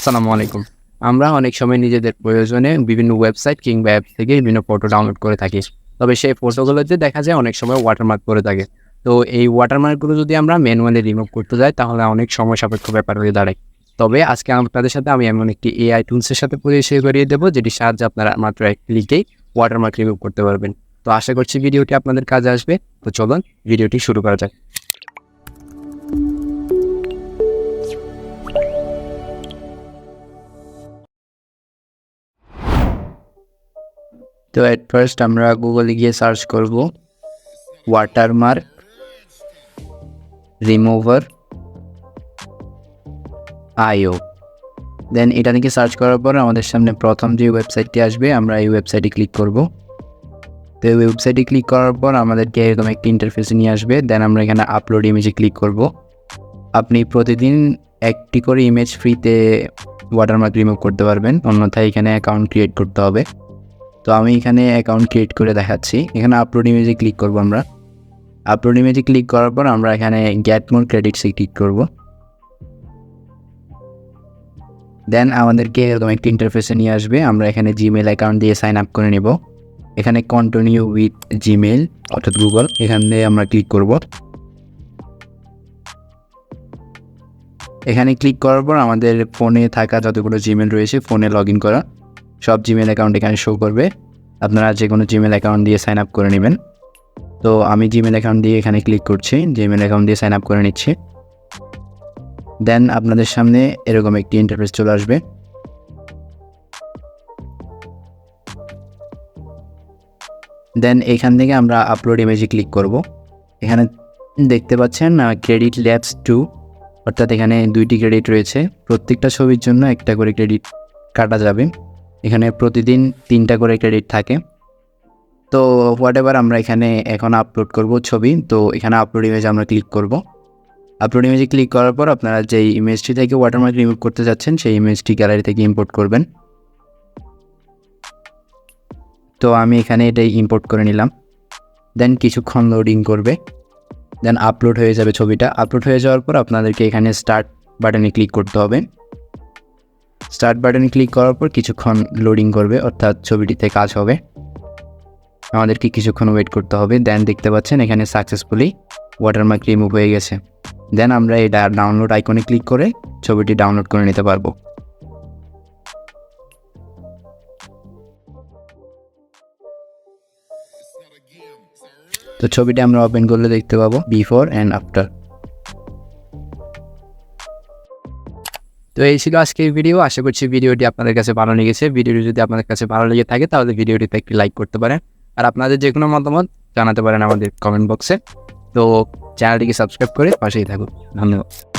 আসসালামু আলাইকুম। আমরা অনেক সময় নিজেদের প্রয়োজনে বিভিন্ন ওয়েবসাইট কিংবা অ্যাপ থেকে বিভিন্ন ফটো ডাউনলোড করে থাকি। তবে সেই ফটোগুলোতে দেখা যায় অনেক সময় ওয়াটারমার্ক পড়ে থাকে। তো এই ওয়াটারমার্কগুলো যদি আমরা ম্যানুয়ালি রিমুভ করতে যাই তাহলে অনেক সময় সাপেক্ষ ব্যাপার হয়ে দাঁড়ায়। তবে আজকে আপনাদের সাথে আমি এমন একটি এআই টুলসের সাথে পরিচয় করিয়ে দেবো, যেটির সাহায্যে আপনারা মাত্র এক ক্লিকেই ওয়াটারমার্ক রিমুভ করতে পারবেন। তো আশা করছি ভিডিওটি আপনাদের কাজে আসবে। তো চলুন ভিডিওটি শুরু করা যাক। তো এট ফার্স্ট আমরা গুগলে গিয়ে সার্চ করব ওয়াটারমার্ক রিমুভার আইও। দেন এটা থেকে সার্চ করার পর আমাদের সামনে প্রথম যে ওয়েবসাইটটি আসবে আমরা এই ওয়েবসাইটে ক্লিক করব। তো এই ওয়েবসাইটে ক্লিক করার পর আমাদেরকে এরকম একটি ইন্টারফেসে নিয়ে আসবে। দেন আমরা এখানে আপলোড ইমেজে ক্লিক করব। আপনি প্রতিদিন একটি করে ইমেজ ফ্রিতে ওয়াটারমার্ক রিমুভ করতে পারবেন, অন্যথায় এখানে অ্যাকাউন্ট ক্রিয়েট করতে হবে। তো আমি এখানে অ্যাকাউন্ট ক্রিয়েট করে দেখাচ্ছি। এখানে আপলোড ইমেজে ক্লিক করব। আমরা আপলোড ইমেজে ক্লিক করার পর আমরা এখানে গেট মোর ক্রেডিটসে ক্লিক করব। দেন আমাদেরকে এরকম একটি ইন্টারফেসে নিয়ে আসবে। আমরা এখানে জিমেল অ্যাকাউন্ট দিয়ে সাইন আপ করে নেব। এখানে কন্টিনিউ উইথ জিমেল অর্থাৎ গুগল, এখানে আমরা ক্লিক করব। এখানে ক্লিক করার পর আমাদের ফোনে থাকা যতগুলো জিমেল রয়েছে, ফোনে লগ ইন করা সব জিমেল অ্যাকাউন্ট এখানে শো করবে। আপনারা যে কোনো জিমেল অ্যাকাউন্ট দিয়ে সাইন আপ করে নেবেন। তো আমি জিমেল অ্যাকাউন্ট দিয়ে এখানে ক্লিক করছি, জিমেল অ্যাকাউন্ট দিয়ে সাইন আপ করে নিচ্ছি। দেন আপনাদের সামনে এরকম একটি ইন্টারফেস চলে আসবে। দেন এখান থেকে আমরা আপলোড ইমেজে ক্লিক করব। এখানে দেখতে পাচ্ছেন ক্রেডিট ল্যাবস 2, অর্থাৎ এখানে 2টি ক্রেডিট রয়েছে। প্রত্যেকটা ছবির জন্য একটা করে ক্রেডিট কাটা যাবে। এখানে প্রতিদিন 3টা করে ক্রেডিট থাকে। তো হোয়াটএভার, আমরা এখানে এখন আপলোড করব ছবি। তো এখানে আপলোড ইমেজ আমরা ক্লিক করব। আপলোড ইমেজে ক্লিক করার পর আপনারা যেই ইমেজটি থেকে ওয়াটারমার্ক রিমুভ করতে যাচ্ছেন সেই ইমেজটি গ্যালারি থেকে ইম্পোর্ট করবেন। তো আমি এখানে এটাই ইম্পোর্ট করে নিলাম। দেন কিছুক্ষণ লোডিং করবে। দেন আপলোড হয়ে যাবে ছবিটা। আপলোড হয়ে যাওয়ার পর আপনাদেরকে এখানে স্টার্ট বাটনে ক্লিক করতে হবে। স্টার্ট বাটনে ক্লিক করার পর কিছুক্ষণ লোডিং করবে, অর্থাৎ ছবিটিতে কাজ হবে। আমাদেরকে কিছুক্ষণ ওয়েট করতে হবে। দেন দেখতে পাচ্ছেন এখানে সাকসেসফুলি ওয়াটারমার্ক রিমুভ হয়ে গেছে। দেন আমরা এই ডাউনলোড আইকনে ক্লিক করে ছবিটি ডাউনলোড করে নিতে পারবো। তো ছবিটি আমরা ওপেন করলে দেখতে পাবো বিফোর অ্যান্ড আফটার। তো এই ছিল আজকের ভিডিও। আশা করছি ভিডিওটি আপনাদের কাছে ভালো লেগেছে। ভিডিওটি যদি আপনাদের কাছে ভালো লেগে থাকে তাহলে ভিডিওটিতে একটি লাইক করতে পারেন, আর আপনাদের যে কোনো মতামত জানাতে পারেন আমাদের কমেন্ট বক্সে। তো চ্যানেলটিকে সাবস্ক্রাইব করে পাশেই থাকুন। ধন্যবাদ।